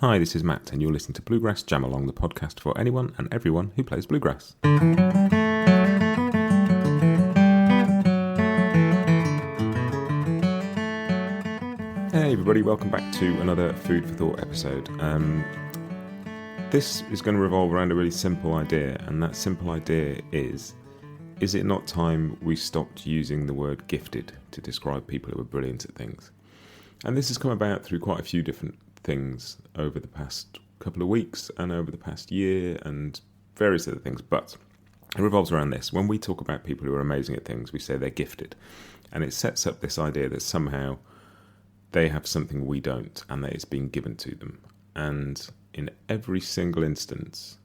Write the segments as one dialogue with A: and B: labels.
A: Hi, this is Matt, and you're listening to Bluegrass Jam Along, the podcast for anyone and everyone who plays bluegrass. Hey everybody, welcome back to another Food for Thought episode. This is going to revolve around a really simple idea, and that simple idea is it not time we stopped using the word gifted to describe people who are brilliant at things? And this has come about through quite a few different things over the past couple of weeks and over the past year and various other things, but it revolves around this. When we talk about people who are amazing at things, we say they're gifted, and it sets up this idea that somehow they have something we don't and that it's been given to them. And in every single instance,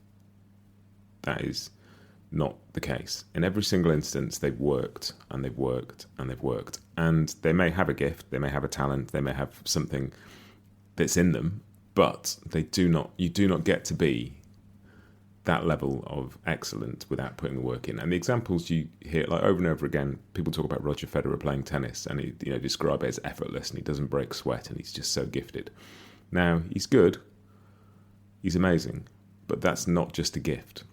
A: that is not the case. In every single instance, they've worked and they've worked and they've worked, and they may have a gift, they may have a talent, they may have something that's in them, but you do not get to be that level of excellent without putting the work in. And the examples you hear, like over and over again, people talk about Roger Federer playing tennis, and he describe it as effortless, and he doesn't break sweat, and he's just so gifted. Now, he's good, he's amazing, but that's not just a gift.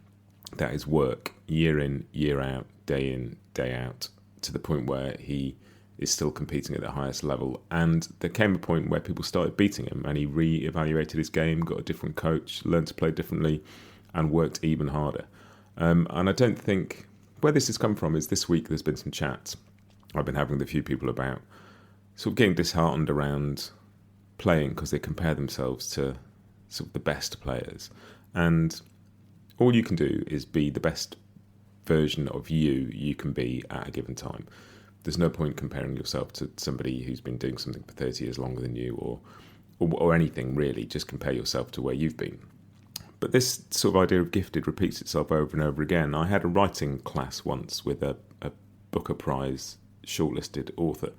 A: That is work, year in, year out, day in, day out, to the point where he is still competing at the highest level. And there came a point where people started beating him, and he re-evaluated his game, got a different coach, learned to play differently, and worked even harder. And I don't think where this has come from is this week there's been some chats I've been having with a few people about sort of getting disheartened around playing because they compare themselves to sort of the best players. And all you can do is be the best version of you can be at a given time. There's no point comparing yourself to somebody who's been doing something for 30 years longer than you or anything really. Just compare yourself to where you've been. But this sort of idea of gifted repeats itself over and over again. I had a writing class once with a Booker Prize shortlisted author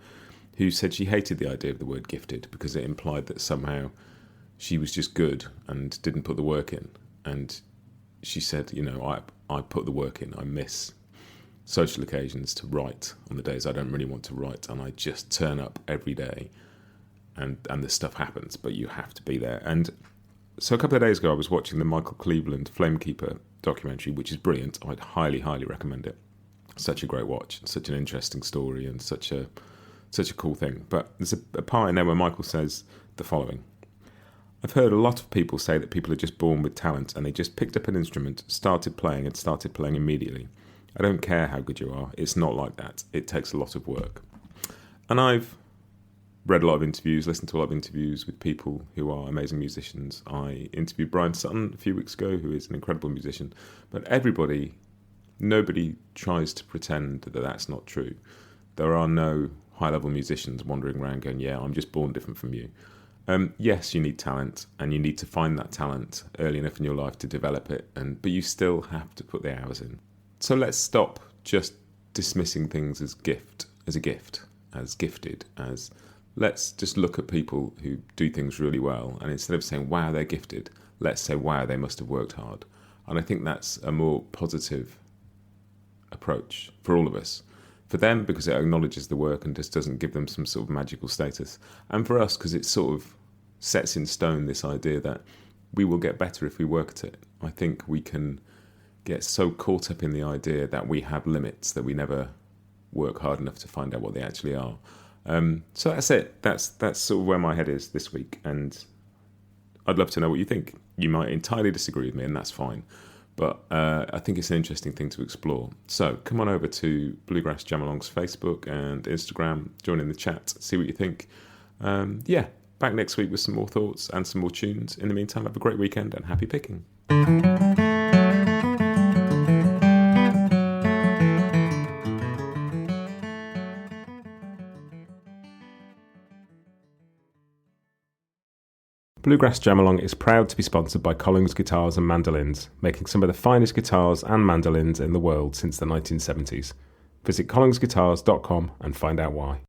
A: who said she hated the idea of the word gifted because it implied that somehow she was just good and didn't put the work in. And she said, I put the work in. I miss social occasions to write on the days I don't really want to write, and I just turn up every day and the stuff happens, but you have to be there. And so a couple of days ago I was watching the Michael Cleveland Flamekeeper documentary, which is brilliant. I'd highly, highly recommend it. Such a great watch, such an interesting story, and such a cool thing. But there's a part in there where Michael says the following: I've heard a lot of people say that people are just born with talent and they just picked up an instrument, started playing immediately. I don't care how good you are. It's not like that. It takes a lot of work. And I've read a lot of interviews, listened to a lot of interviews with people who are amazing musicians. I interviewed Bryan Sutton a few weeks ago, who is an incredible musician. But nobody tries to pretend that that's not true. There are no high-level musicians wandering around going, yeah, I'm just born different from you. Yes, you need talent, and you need to find that talent early enough in your life to develop it, but you still have to put the hours in. So let's stop just dismissing things as gifted, as let's just look at people who do things really well, and instead of saying, wow, they're gifted, let's say, wow, they must have worked hard. And I think that's a more positive approach for all of us. For them, because it acknowledges the work and just doesn't give them some sort of magical status. And for us, because it sort of sets in stone this idea that we will get better if we work at it. I think we can get so caught up in the idea that we have limits, that we never work hard enough to find out what they actually are. So that's it. That's sort of where my head is this week. And I'd love to know what you think. You might entirely disagree with me, and that's fine. But I think it's an interesting thing to explore. So come on over to Bluegrass Jam Along's Facebook and Instagram, join in the chat, see what you think. Back next week with some more thoughts and some more tunes. In the meantime, have a great weekend and happy picking. Bluegrass Jam Along is proud to be sponsored by Collings Guitars and Mandolins, making some of the finest guitars and mandolins in the world since the 1970s. Visit collingsguitars.com and find out why.